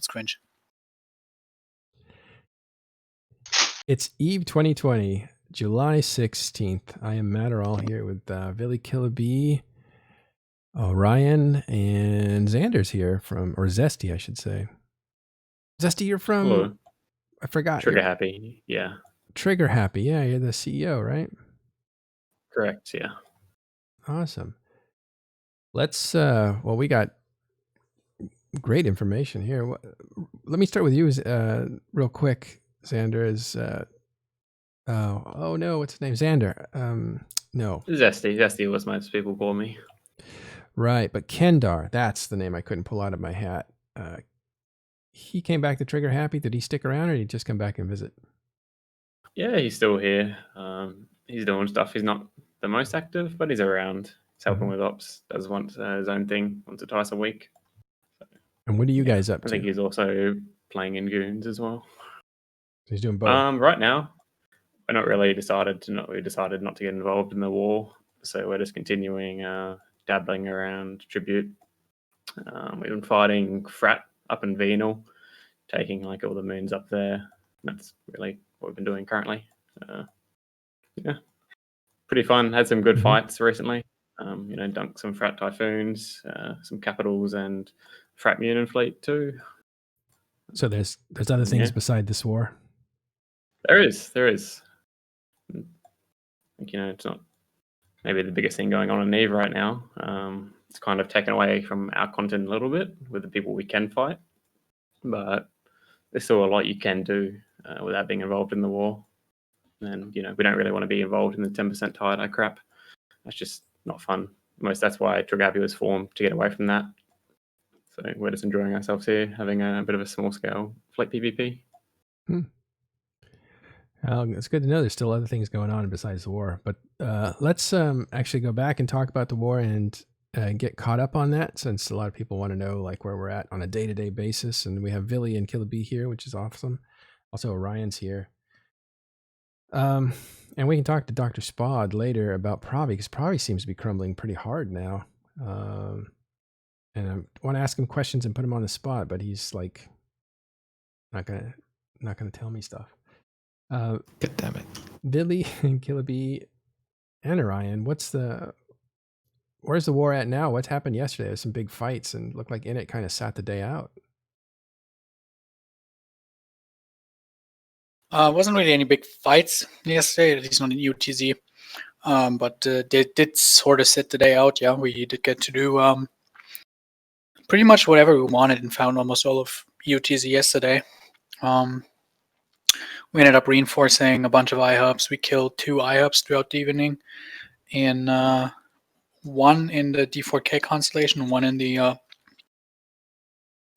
cringe. It's Eve 2020, July 16th. I am Matterall here with Vily, Killah Bee, Ryan, and Xander's here or Zesty, I should say. Zesty, you're from... Hello. I forgot. Trigger Happy, yeah. Trigger Happy, yeah, you're the CEO, right? Correct, yeah. Awesome. Let's, we got great information here. Let me start with you real quick, Xander. Oh no, what's his name? Xander. No. Zesty was most people call me. Right, but Kendar, that's the name I couldn't pull out of my hat. He came back to Trigger Happy. Did he stick around or did he just come back and visit? Yeah, he's still here. He's doing stuff. He's not the most active, but he's around. He's helping with ops. Does his own thing once or twice a week. So, and what are you guys up to? I think he's also playing in Goons as well. He's doing both. Right now, we decided not to get involved in the war, so we're just continuing dabbling around Tribute. We've been fighting Frat up in Venal, taking like all the moons up there. That's really what we've been doing currently. Yeah, pretty fun. Had some good fights recently. Dunked some Frat Typhoons, some Capitals, and Frat Munin fleet too. So there's other things beside this war. There is. I think, it's not maybe the biggest thing going on in Eve right now. It's kind of taken away from our content a little bit with the people we can fight, but there's still a lot you can do without being involved in the war. And we don't really want to be involved in the 10% tie-dye crap. That's just not fun. That's why Trigger Happy was formed, to get away from that. So we're just enjoying ourselves here, having a bit of a small scale flight PvP. It's good to know there's still other things going on besides the war. But let's actually go back and talk about the war and get caught up on that, since a lot of people want to know like where we're at on a day-to-day basis. And we have Vily and Killah Bee here, which is awesome. Also, Orion's here. And we can talk to Dr. Spod later about Pravi, because Pravi seems to be crumbling pretty hard now. And I want to ask him questions and put him on the spot, but he's like not gonna tell me stuff. God damn it. Vily and Killah Bee and Orion, where's the war at now? What's happened yesterday? There's some big fights and looked like Init kind of sat the day out. Wasn't really any big fights yesterday, at least not in UTZ. But they did sort of sit the day out. Yeah, we did get to do pretty much whatever we wanted and found almost all of UTZ yesterday. We ended up reinforcing a bunch of iHubs. We killed 2 iHubs throughout the evening, and one in the D4K constellation, one in the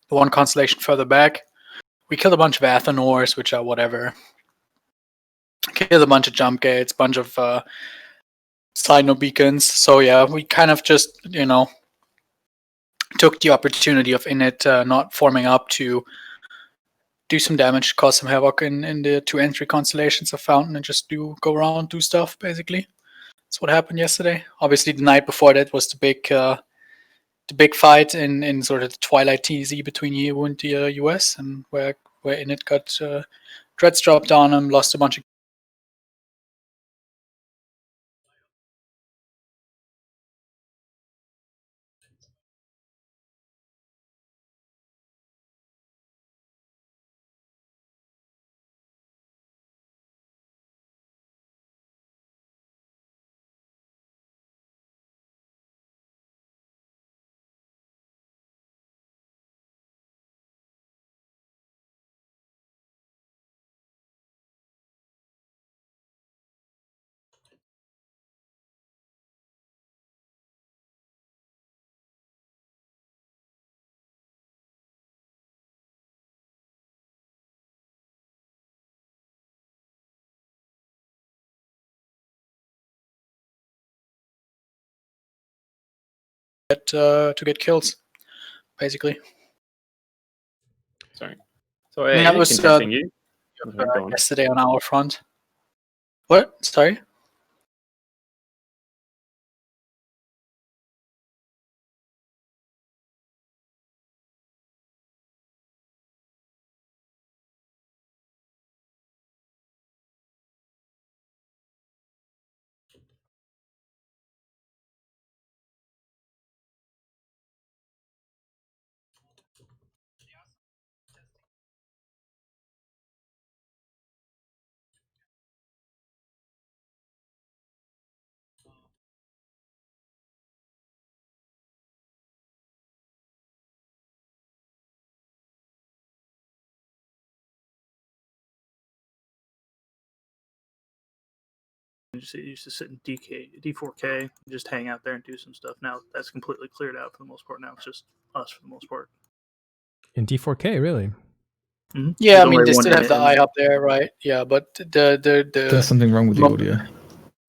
one constellation further back. We killed a bunch of Athenors, which are whatever. Killed a bunch of jump gates, bunch of signal beacons. So yeah, we kind of just, took the opportunity of Init not forming up to do some damage, cause some havoc in the 2 entry constellations of Fountain, and just go around, do stuff, basically. That's what happened yesterday. Obviously, the night before that was the big fight in sort of the Twilight TZ between EU and the US, and where Init got dreads dropped on him, lost a bunch of to get kills, basically. Sorry. So that was you? Yesterday on our front. What? Sorry? used to sit in D4K, just hang out there and do some stuff. Now that's completely cleared out for the most part. Now it's just us for the most part. In D4K, really? Mm-hmm. Yeah, There's I mean, only they one still have the init in iHub there, right? Yeah, but There's something wrong with the audio.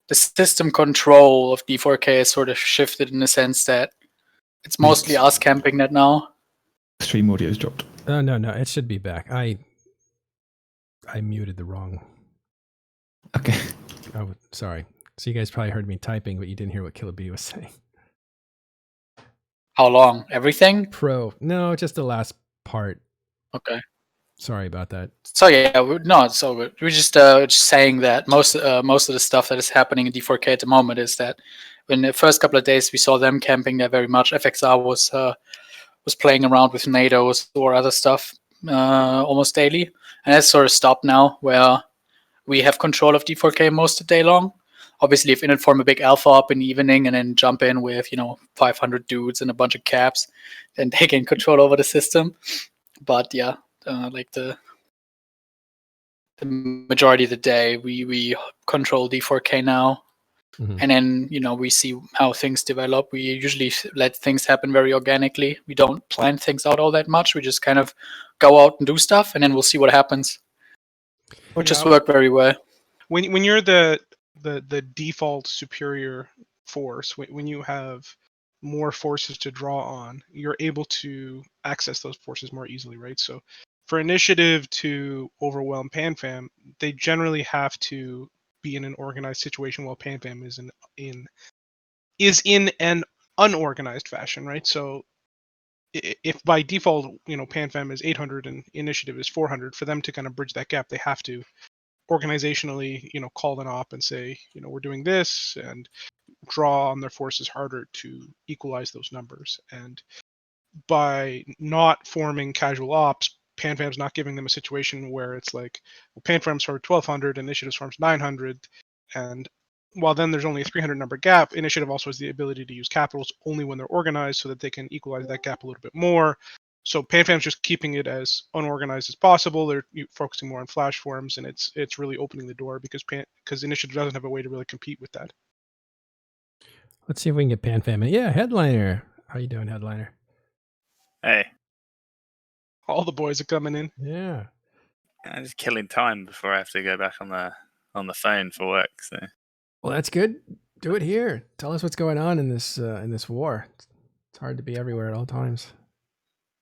the system control of D4K is sort of shifted in the sense that it's mostly us camping that now. Stream audio's dropped. No, it should be back. I muted the wrong. Okay. Oh, sorry. So you guys probably heard me typing, but you didn't hear what Killah Bee was saying. How long? Everything? No, just the last part. Okay. Sorry about that. So yeah, it's all good. We're just saying that most of the stuff that is happening in D4K at the moment is that in the first couple of days we saw them camping there very much. FXR was playing around with NATOs or other stuff almost daily, and that's sort of stopped now, where we have control of D4K most of the day long. Obviously, if Init form a big alpha up in the evening and then jump in with 500 dudes and a bunch of caps, then they gain control over the system. But yeah, like the majority of the day, we control D4K now. Mhm. And then, we see how things develop. We usually let things happen very organically. We don't plan things out all that much. We just kind of go out and do stuff, and then we'll see what happens. Which just worked very well. When you're the default superior force, when you have more forces to draw on, you're able to access those forces more easily, right? So for initiative to overwhelm PanFam, they generally have to be in an organized situation, while PanFam is in an unorganized fashion, right? So if by default, PanFam is 800 and initiative is 400, for them to kind of bridge that gap, they have to organizationally, call an op and say, we're doing this, and draw on their forces harder to equalize those numbers. And by not forming casual ops, PanFam's not giving them a situation where it's like, well, PanFam's formed 1200, Initiative forms 900, and while then there's only a 300 number gap, Initiative also has the ability to use capitals only when they're organized so that they can equalize that gap a little bit more. So PanFam's just keeping it as unorganized as possible. They're focusing more on flash forms, and it's really opening the door because Initiative doesn't have a way to really compete with that. Let's see if we can get PanFam in. Yeah, Hedliner. How you doing, Hedliner? Hey. All the boys are coming in. Yeah. I'm just killing time before I have to go back on the phone for work. So. Well, that's good. Do it here. Tell us what's going on in this war. It's hard to be everywhere at all times.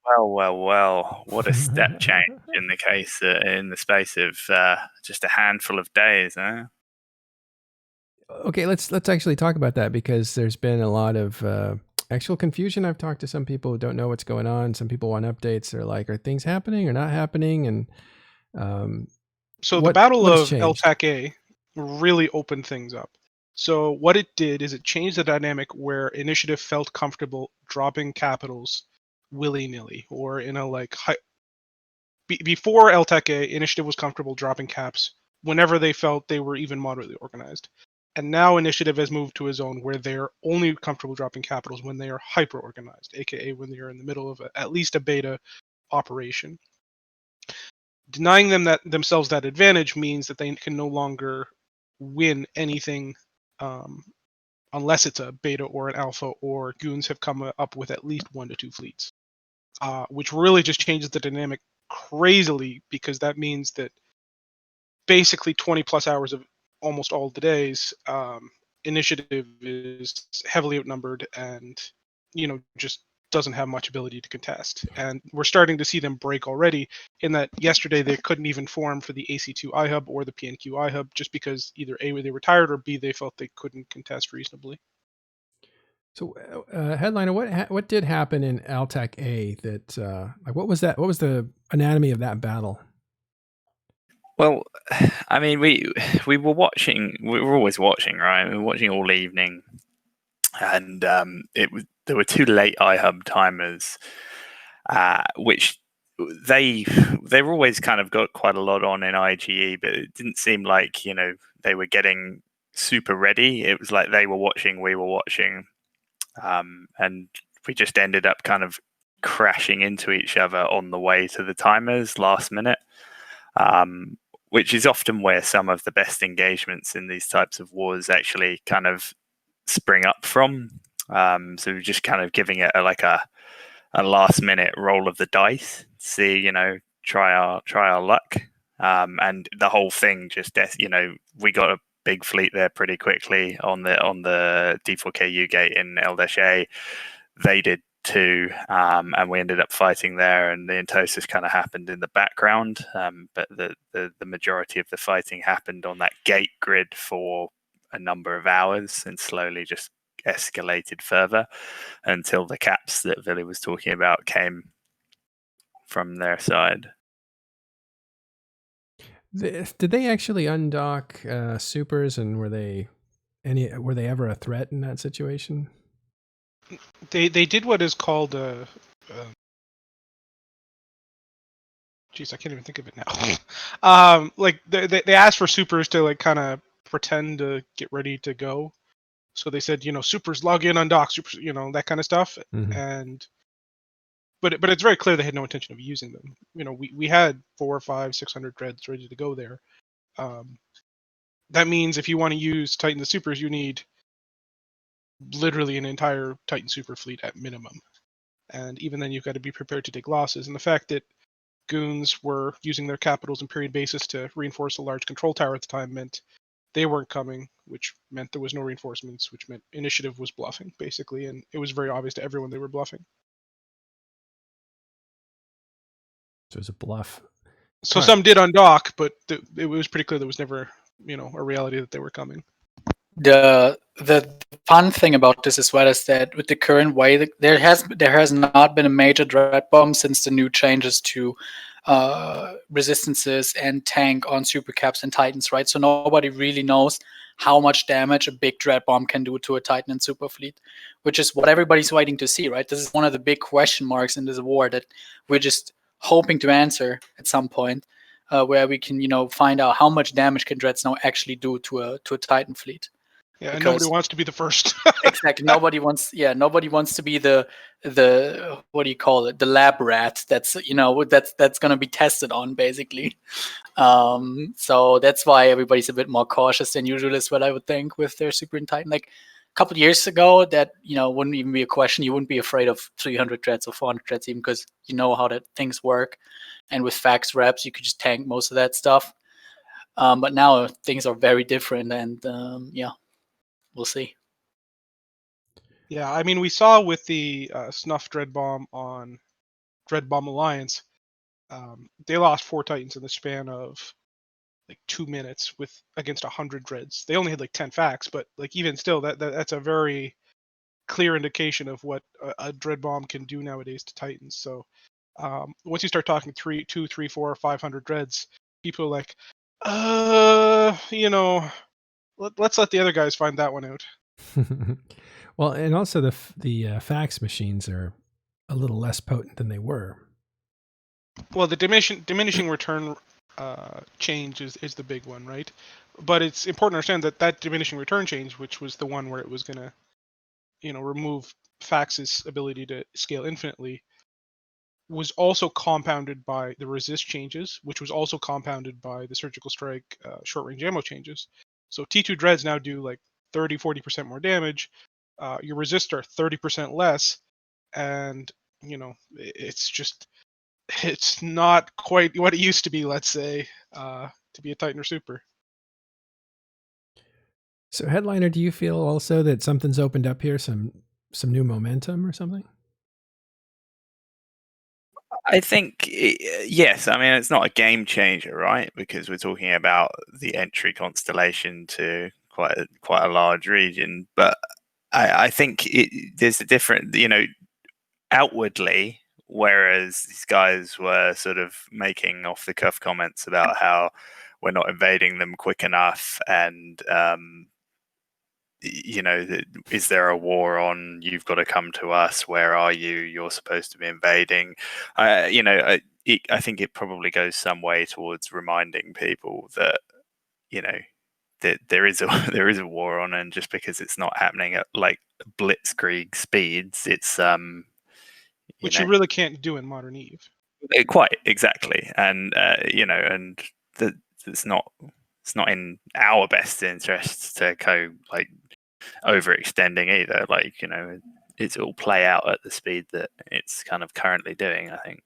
Well. What a step change in the case in the space of just a handful of days, huh? Okay, let's actually talk about that, because there's been a lot of actual confusion. I've talked to some people who don't know what's going on. Some people want updates. They're like, are things happening or not happening? And so the Battle of LTCA really opened things up. So what it did is it changed the dynamic where Initiative felt comfortable dropping capitals willy-nilly, or in a before LTCA, Initiative was comfortable dropping caps whenever they felt they were even moderately organized. And now Initiative has moved to a zone where they're only comfortable dropping capitals when they are hyper-organized, aka when they're in the middle of at least a beta operation. Denying them themselves that advantage means that they can no longer win anything unless it's a beta or an alpha, or goons have come up with at least 1 to 2 fleets, which really just changes the dynamic crazily, because that means that basically 20 plus hours of almost all the days, Initiative is heavily outnumbered and just doesn't have much ability to contest. And we're starting to see them break already, in that yesterday they couldn't even form for the AC2 iHub or the PNQ iHub, just because either A, they were tired, or B, they felt they couldn't contest reasonably. So, Hedliner, what did happen in LTCA that what was that? What was the anatomy of that battle? Well, I mean, we were watching. We were always watching, right? We were watching all evening, and there were 2 late iHub timers, which they were always kind of got quite a lot on in IGE, but it didn't seem like they were getting super ready. It was like they were watching, we were watching, and we just ended up kind of crashing into each other on the way to the timers last minute. which is often where some of the best engagements in these types of wars actually kind of spring up from. So we're just kind of giving it a last minute roll of the dice, see, try our luck. And the whole thing just, we got a big fleet there pretty quickly on the D4K gate in L-A. They did too, and we ended up fighting there, and the entosis kind of happened in the background, but the majority of the fighting happened on that gate grid for a number of hours and slowly just escalated further until the caps that Vily was talking about came from their side. Did they actually undock supers, and were they ever a threat in that situation? They did what is called a. Jeez, I can't even think of it now. Like they asked for supers to like kind of pretend to get ready to go. So they said, supers log in, undock, supers, that kind of stuff. Mm-hmm. And but it's very clear they had no intention of using them. We had 400, 500, 600 dreads ready to go there. That means if you want to use Titan the supers, you need literally an entire Titan super fleet at minimum. And even then, you've got to be prepared to take losses. And the fact that goons were using their capitals and period basis to reinforce a large control tower at the time meant they weren't coming, which meant there was no reinforcements, which meant initiative was bluffing, basically. And it was very obvious to everyone they were bluffing. So it was a bluff. So some did undock, but it was pretty clear there was never, a reality that they were coming. The fun thing about this as well is that with the current way, there has not been a major dread bomb since the new changes to resistances and tank on super caps and titans, right? So nobody really knows how much damage a big dread bomb can do to a titan and super fleet, which is what everybody's waiting to see, right? This is one of the big question marks in this war that we're just hoping to answer at some point, where we can find out how much damage can dreads now actually do to a titan fleet. Yeah, and nobody wants to be the first. Exactly. Nobody wants to be the what do you call it? The lab rat that's going to be tested on, basically. So that's why everybody's a bit more cautious than usual as well, I would think, with their Super and Titan. Like a couple of years ago, that wouldn't even be a question. You wouldn't be afraid of 300 dreads or 400 dreads, even because you know how that things work. And with fax reps, you could just tank most of that stuff. But now things are very different, and we'll see. Yeah, I mean, we saw with the Snuff Dread Bomb on Dread Bomb Alliance, they lost 4 Titans in the span of like 2 minutes against 100 Dreads. They only had like 10 facts, but like even still, that's a very clear indication of what a Dread Bomb can do nowadays to Titans. So once you start talking 2, 3, 4, 500 Dreads, people are like, let's let the other guys find that one out. Well, and also the fax machines are a little less potent than they were. Well, the diminishing return change is the big one, right? But it's important to understand that diminishing return change, which was the one where it was going to, remove fax's ability to scale infinitely, was also compounded by the resist changes, which was also compounded by the surgical strike short-range ammo changes. So T2 dreads now do like 30-40% more damage. Your resist are 30% less, and it's not quite what it used to be, let's say, to be a Titan or Super. So Hedliner, do you feel also that something's opened up here, some new momentum or something? I think yes. I mean, it's not a game changer, right? Because we're talking about the entry constellation to quite a large region. But I think there's a different, outwardly. Whereas these guys were sort of making off the cuff comments about how we're not invading them quick enough, and is there a war on? You've got to come to us. Where are you? You're supposed to be invading. I think it probably goes some way towards reminding people that that there is a war on, and just because it's not happening at like blitzkrieg speeds, it's which you really can't do in Modern Eve. Quite exactly, and and it's not in our best interests to go like overextending either. Like, you know, it's all play out at the speed that it's kind of currently doing, I think.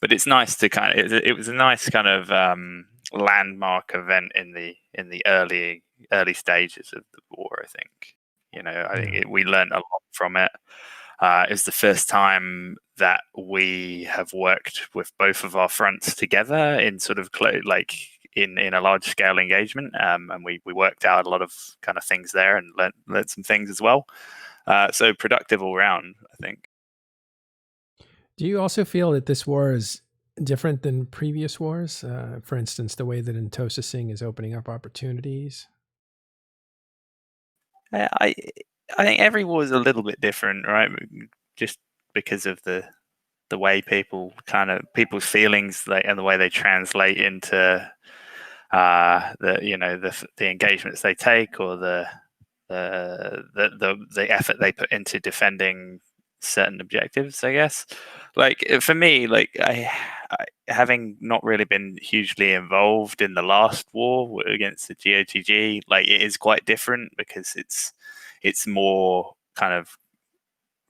But it's nice to kind of it was a nice kind of landmark event in the early stages of the war, I think. You know, I think we learned a lot from it. It was the first time that we have worked with both of our fronts together in sort of like in a large scale engagement, and we worked out a lot of kind of things there and learned some things as well. So productive all round, I think. Do you also feel that this war is different than previous wars? For instance, the way that Intosasing is opening up opportunities? I think every war is a little bit different, right? Just because of the way people's feelings and the way they translate into the engagements they take, or the effort they put into defending certain objectives, I guess. Like for me, like I having not really been hugely involved in the last war against the GOTG, like it is quite different because it's more kind of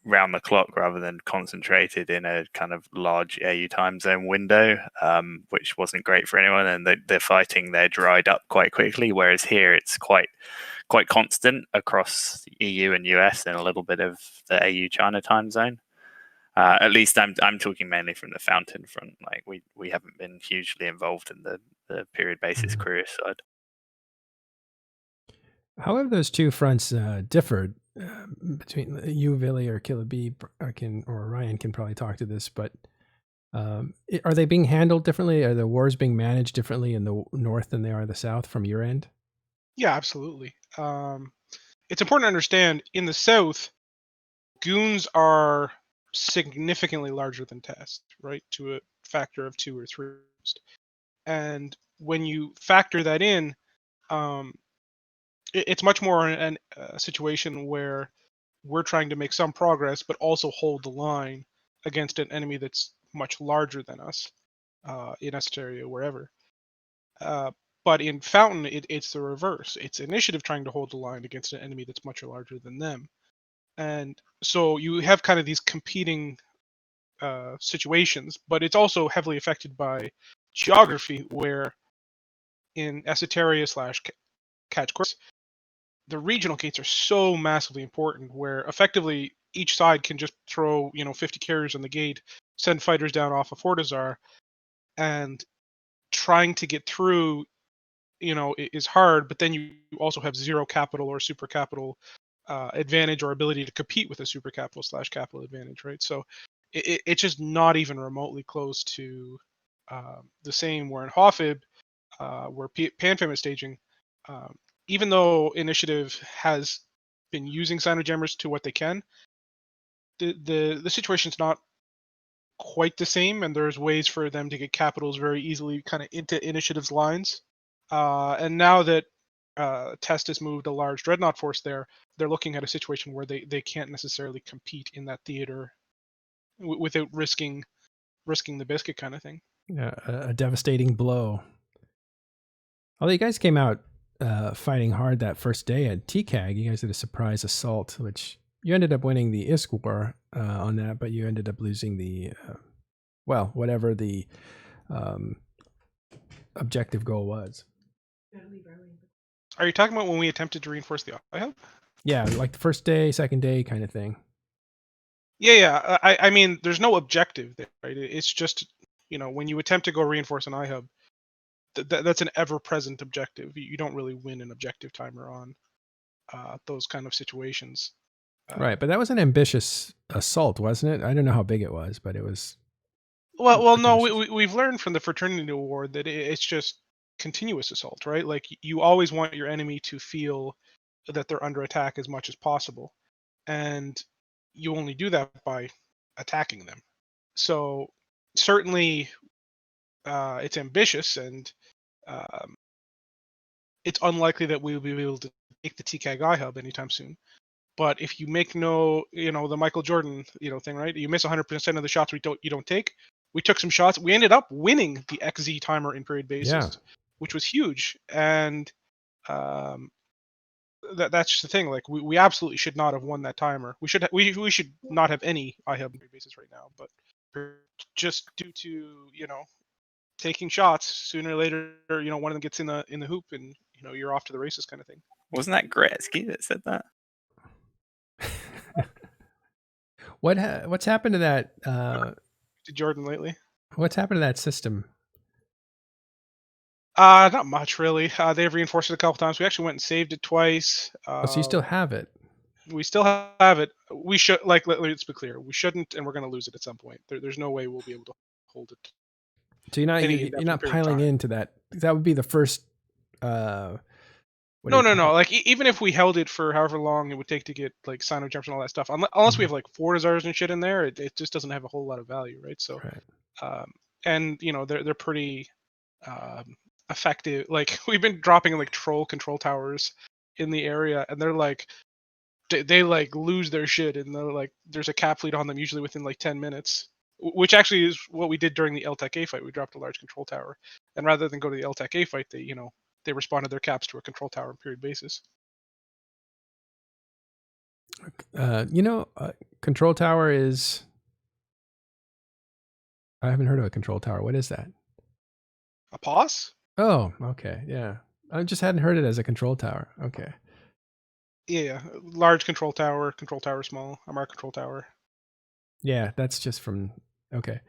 round the clock rather than concentrated in a kind of large AU time zone window, which wasn't great for anyone, and the fighting there dried up quite quickly, whereas here it's quite constant across the EU and US and a little bit of the AU China time zone. At least I'm talking mainly from the Fountain front. Like we haven't been hugely involved in the period basis career side. How have those two fronts differed between you, Vily, or Killah Bee, or Ryan can probably talk to this, but are they being handled differently? Are the wars being managed differently in the north than they are the south from your end? Yeah, absolutely. It's important to understand in the south, goons are significantly larger than tests, right? To a factor of 2 or 3. And when you factor that in, it's much more a situation where we're trying to make some progress, but also hold the line against an enemy that's much larger than us in Esoteria or wherever. But in Fountain, it's the reverse. It's initiative trying to hold the line against an enemy that's much larger than them. And so you have kind of these competing situations, but it's also heavily affected by geography, where in Esoteria / Catch Course, the regional gates are so massively important, where effectively each side can just throw 50 carriers on the gate, send fighters down off of Fortizar, and trying to get through is hard. But then you also have zero capital or super capital advantage, or ability to compete with a super capital / capital advantage, right? So it's just not even remotely close to the same. Where in Hofib, where Panfam is staging, even though initiative has been using Sinogemmers to what they can, the situation's not quite the same, and there's ways for them to get capitals very easily kind of into initiative's lines. And now that Test has moved a large dreadnought force there, they're looking at a situation where they can't necessarily compete in that theater without risking the biscuit kind of thing. Yeah, a devastating blow. Although you guys came out fighting hard that first day at TCAG, you guys did a surprise assault, which you ended up winning the ISK war on that, but you ended up losing the, whatever the objective goal was. Are you talking about when we attempted to reinforce the IHUB? Yeah, like the first day, second day kind of thing. Yeah. I mean, there's no objective there, right? It's just, when you attempt to go reinforce an IHUB, that's an ever-present objective. You don't really win an objective timer on those kind of situations. Right, but that was an ambitious assault, wasn't it? I don't know how big it was, but it was. Well, no, we've learned from the Fraternity Award that it's just continuous assault, right? Like, you always want your enemy to feel that they're under attack as much as possible, and you only do that by attacking them. So certainly it's ambitious, and it's unlikely that we'll be able to take the TCAG iHub anytime soon. But if you make the Michael Jordan thing, right? You miss 100% of the shots you don't take. we took some shots. We ended up winning the XZ timer in period basis, which was huge. And that's just the thing. Like we absolutely should not have won that timer. We should not have any iHub in period basis right now. But just due to taking shots, sooner or later, one of them gets in the hoop, and you're off to the races, kind of thing. Wasn't that Gretzky that said that? What's happened to that? To Jordan lately? What's happened to that system? Not much really. They've reinforced it a couple times. We actually went and saved it twice. So you still have it? We still have it. We should let's be clear. We shouldn't, and we're going to lose it at some point. There's no way we'll be able to hold it. So you're not piling into that. That would be the first. No. Like even if we held it for however long it would take to get like sign-up jumps and all that stuff, unless we have like Fortizars and shit in there, it just doesn't have a whole lot of value, right? So, and they're pretty effective. Like we've been dropping like troll control towers in the area, and they're like they like lose their shit, and they're like there's a cap fleet on them usually within like 10 minutes. Which actually is what we did during the LTCA fight. We dropped a large control tower, and rather than go to the LTCA fight, they responded their caps to a control tower on period basis. Control tower is. I haven't heard of a control tower. What is that? A POS? Oh, okay, yeah. I just hadn't heard it as a control tower. Okay. Yeah, large control tower small. Our control tower. Yeah, that's just from. Okay.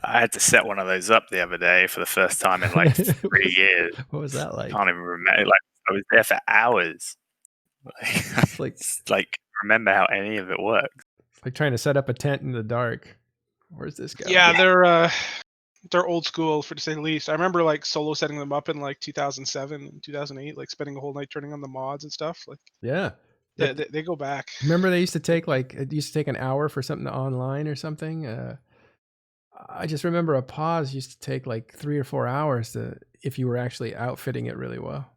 I had to set one of those up the other day for the first time in like 3 years. What was that like? I can't even remember. Like I was there for hours. Like remember how any of it works. It's like trying to set up a tent in the dark. Where's this guy? Yeah, they're old school, for to say the least. I remember like solo setting them up in like 2007 and 2008, like spending a whole night turning on the mods and stuff. Like they go back. Remember they used to take an hour for something online or something. I just remember a pause used to take like 3 or 4 hours if you were actually outfitting it really well.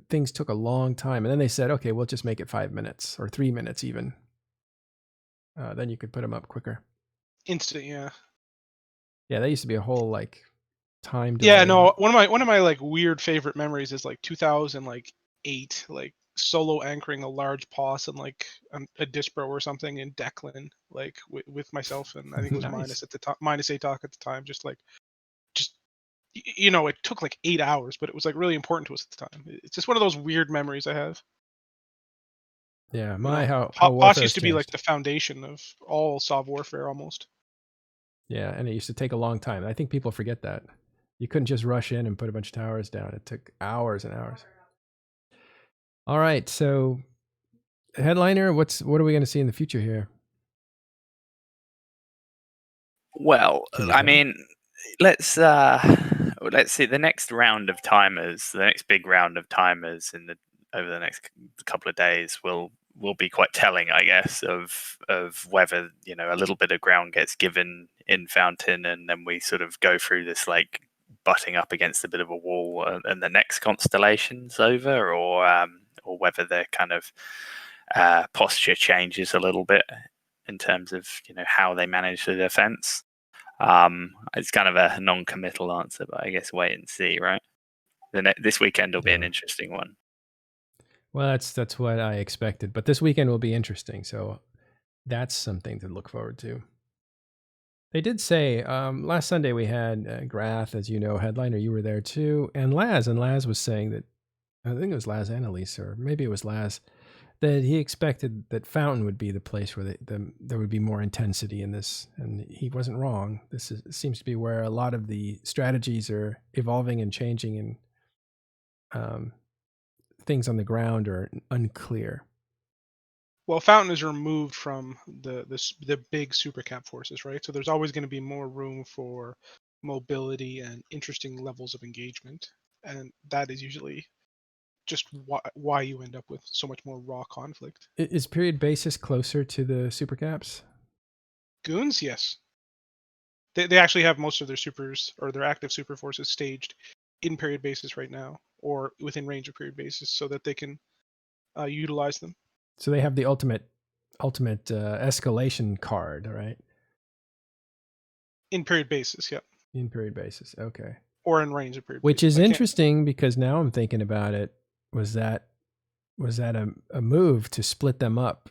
Things took a long time, and then they said, okay, we'll just make it 5 minutes or 3 minutes even. Then you could put them up quicker. Instant, yeah. Yeah, that used to be a whole like time delay. Yeah, no. One of my like weird favorite memories is like 2008, like solo anchoring a large POS and like a Dispro or something in Declan, like with myself and I think it was Minus at the time, Minus ATOC at the time. Just it took like 8 hours, but it was like really important to us at the time. It's just one of those weird memories I have. Yeah, how POS used to be like the foundation of all Sov warfare almost. Yeah, and it used to take a long time. I think people forget that. You couldn't just rush in and put a bunch of towers down. It took hours and hours. All right, so Hedliner, what are we going to see in the future here? Well, I mean, let's see the next round of timers, the next big round of timers over the next couple of days will be quite telling, I guess, of whether a little bit of ground gets given in Fountain, and then we sort of go through this like butting up against a bit of a wall, and the next constellation's over, or whether their kind of posture changes a little bit in terms of how they manage the defense. It's kind of a non-committal answer, but I guess wait and see, right? This weekend will be an interesting one. Well, that's what I expected, but this weekend will be interesting, so that's something to look forward to. They did say last Sunday we had Grath, as you know, Hedliner, you were there too, and Laz was saying that, I think it was Laz and Elise, or maybe it was Laz, that he expected that Fountain would be the place where there would be more intensity in this, and he wasn't wrong. This seems to be where a lot of the strategies are evolving and changing, and things on the ground are unclear. Well, Fountain is removed from the big super cap forces, right? So there's always going to be more room for mobility and interesting levels of engagement, and that is usually just why you end up with so much more raw conflict. Is period basis closer to the super caps? Goons, yes. They actually have most of their supers or their active super forces staged in period basis right now, or within range of period basis, so that they can utilize them. So they have the ultimate escalation card, right? In period basis, yeah. In period basis, okay. Or in range of period Which basis. is interesting because now I'm thinking about it. Was that a move to split them up,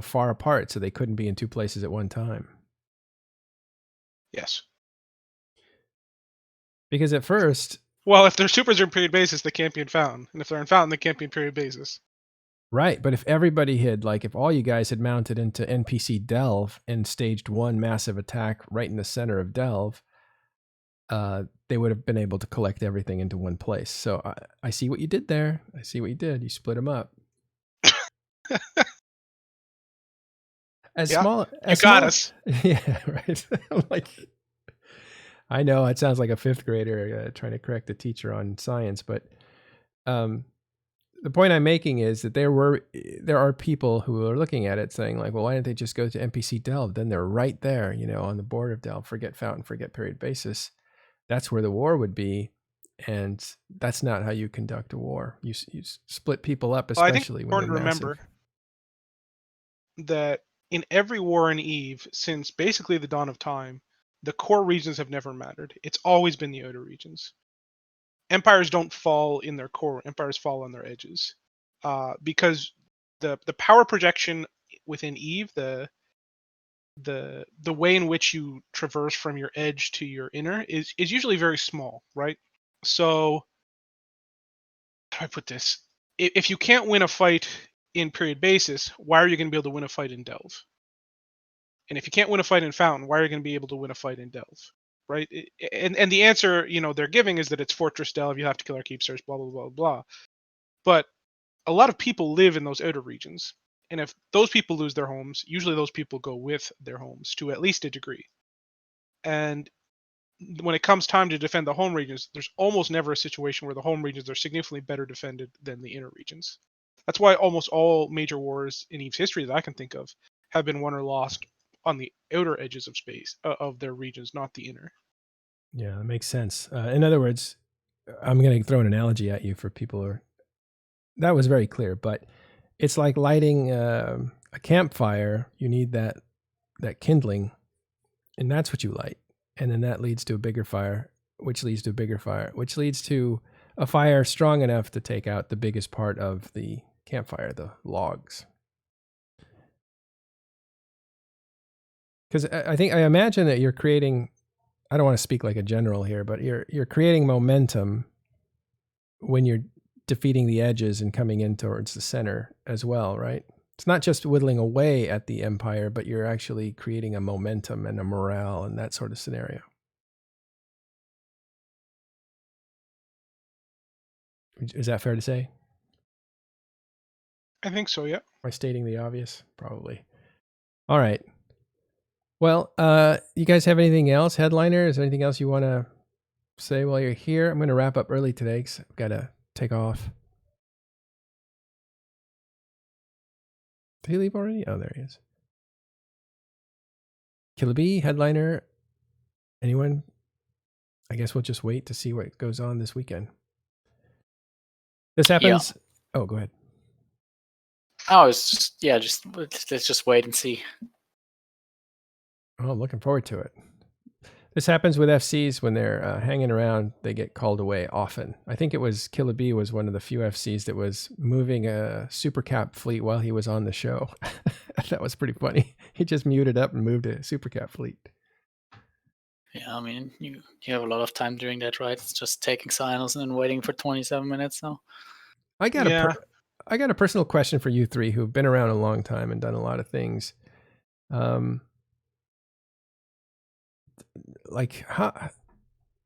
far apart, so they couldn't be in two places at one time? Yes. Because at first, well, if their supers are in period basis, they can't be in fountain, and if they're in fountain, they can't be in period basis. Right, but if everybody had, if all you guys had mounted into NPC Delve and staged one massive attack right in the center of Delve, they would have been able to collect everything into one place. So I see what you did there. I see what you did. You split them up. As small as got us. Yeah, right. I'm like, I know it sounds like a fifth grader trying to correct a teacher on science, but the point I'm making is that there are people who are looking at it saying like, well, why didn't they just go to NPC Delve? Then they're right there, on the border of Delve. Forget fountain, forget period basis. That's where the war would be, and that's not how you conduct a war. You split people up, especially I think it's important to remember that in every war in EVE, since basically the dawn of time, the core regions have never mattered. It's always been the outer regions. Empires don't fall in their core. Empires fall on their edges, because the power projection within EVE, the way in which you traverse from your edge to your inner is usually very small, right? So, how do I put this? If you can't win a fight in period basis, why are you going to be able to win a fight in Delve? And if you can't win a fight in Fountain, why are you going to be able to win a fight in Delve? Right? And the answer, they're giving is that it's Fortress Delve, you have to kill our keepsters, blah, blah, blah, blah. But a lot of people live in those outer regions. And if those people lose their homes, usually those people go with their homes to at least a degree. And when it comes time to defend the home regions, there's almost never a situation where the home regions are significantly better defended than the inner regions. That's why almost all major wars in EVE's history that I can think of have been won or lost on the outer edges of space, of their regions, not the inner. Yeah, that makes sense. In other words, I'm going to throw an analogy at you for people who that was very clear, but it's like lighting a campfire. You need that kindling, and that's what you light. And then that leads to a bigger fire, which leads to a bigger fire, which leads to a fire strong enough to take out the biggest part of the campfire, the logs. Because I imagine that you're creating, I don't want to speak like a general here, but you're creating momentum when you're defeating the edges and coming in towards the center as well, right? It's not just whittling away at the empire, but you're actually creating a momentum and a morale and that sort of scenario. Is that fair to say? I think so, yeah. Am I stating the obvious? Probably. All right. Well, you guys have anything else? Hedliner, is there anything else you want to say while you're here? I'm going to wrap up early today because I've got to take off. Did he leave already? Oh, there he is. Killah Bee, Hedliner, anyone? I guess we'll just wait to see what goes on this weekend. This happens. Yeah. Oh, go ahead. Oh, it's just let's just wait and see. Oh, I'm looking forward to it. This happens with FCs when they're hanging around. They get called away often. I think it was Killah Bee was one of the few FCs that was moving a supercap fleet while he was on the show. That was pretty funny. He just muted up and moved a supercap fleet. Yeah, I mean, you have a lot of time doing that, right? It's just taking signals and then waiting for 27 minutes now. I got a personal question for you three who've been around a long time and done a lot of things. Like, how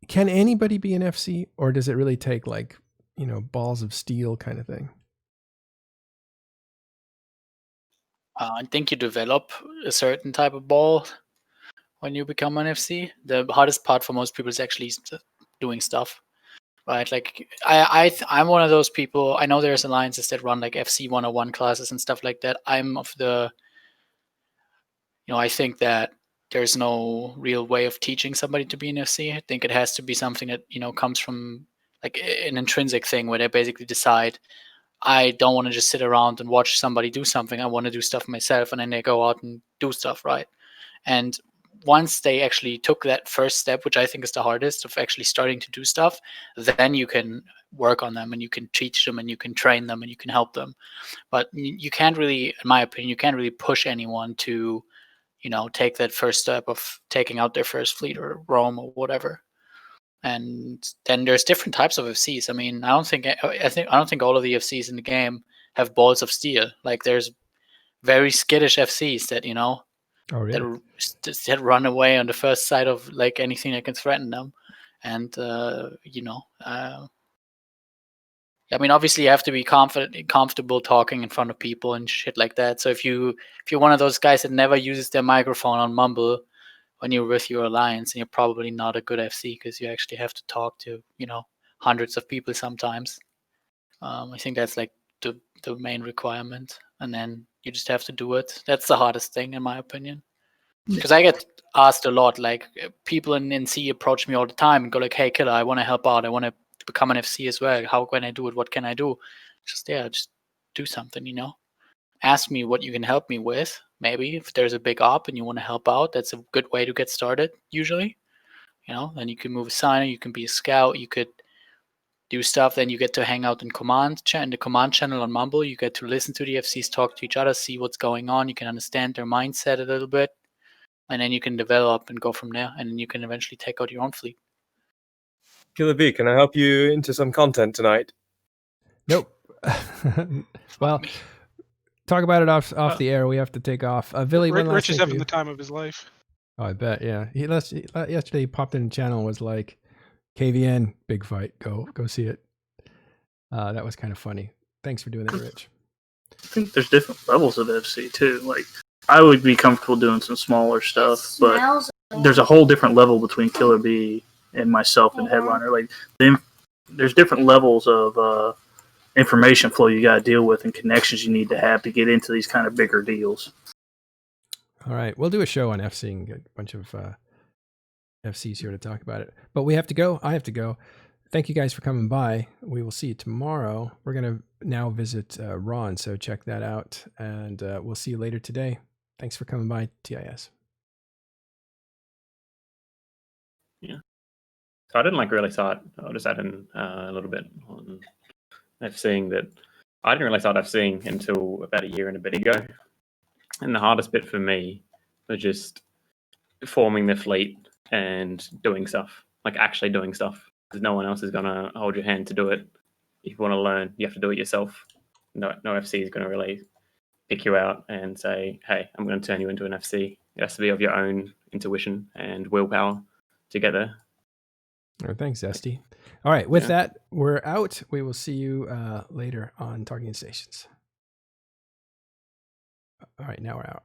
can anybody be an FC, or does it really take balls of steel kind of thing? I think you develop a certain type of ball when you become an FC. The hardest part for most people is actually doing stuff, right? Like I'm one of those people. I know there's alliances that run like FC 101 classes and stuff like that. I'm of the, I think that there's no real way of teaching somebody to be an FC. I think it has to be something that, comes from like an intrinsic thing where they basically decide, I don't want to just sit around and watch somebody do something. I want to do stuff myself. And then they go out and do stuff, right? And once they actually took that first step, which I think is the hardest, of actually starting to do stuff, then you can work on them and you can teach them and you can train them and you can help them. But you can't really, in my opinion, you can't really push anyone to, take that first step of taking out their first fleet or roam or whatever. And then there's different types of FCs. I mean, I don't think all of the FCs in the game have balls of steel. Like there's very skittish FCs that Oh, really? that run away on the first sight of like anything that can threaten them, and I mean, obviously you have to be comfortable talking in front of people and shit like that. So if you're one of those guys that never uses their microphone on Mumble when you're with your alliance, and you're probably not a good FC because you actually have to talk to hundreds of people sometimes. I think that's like the main requirement, and then you just have to do it. That's the hardest thing in my opinion, because I get asked a lot. Like people in NC approach me all the time and go like, "Hey, Killah, I want to help out. I want to become an FC as well. How can I do it? What can I do?" Just do something. Ask me what you can help me with. Maybe if there's a big op and you want to help out, that's a good way to get started. Usually, then you can move a signer, you can be a scout, you could do stuff. Then you get to hang out in the command channel on Mumble. You get to listen to the FCs talk to each other, see what's going on. You can understand their mindset a little bit, and then you can develop and go from there. And then you can eventually take out your own fleet. Killah Bee, can I help you into some content tonight? Nope. Well, talk about it off the air. We have to take off. Vily, Rich is having the time of his life. Oh, I bet. Yeah. Yesterday he popped in the channel and was like, KVN, big fight. Go see it. That was kind of funny. Thanks for doing that, Rich. I think there's different levels of FC too. Like I would be comfortable doing some smaller stuff, but there's a whole different level between Killah Bee and myself and Hedliner. Like there's different levels of information flow you got to deal with and connections you need to have to get into these kind of bigger deals. All right. We'll do a show on FC and get a bunch of FCs here to talk about it. But we have to go. I have to go. Thank you guys for coming by. We will see you tomorrow. We're going to now visit Ron, so check that out. And we'll see you later today. Thanks for coming by, TIS. Yeah. So I didn't really start. I'll just add in a little bit on FCing that I didn't really start FCing until about a year and a bit ago. And the hardest bit for me was just forming the fleet and doing stuff, like actually doing stuff. Because no one else is going to hold your hand to do it. If you want to learn, you have to do it yourself. No FC is going to really pick you out and say, hey, I'm going to turn you into an FC. It has to be of your own intuition and willpower together. Oh, thanks, Zesty. All right, with that, we're out. We will see you later on Targeting Stations. All right, now we're out.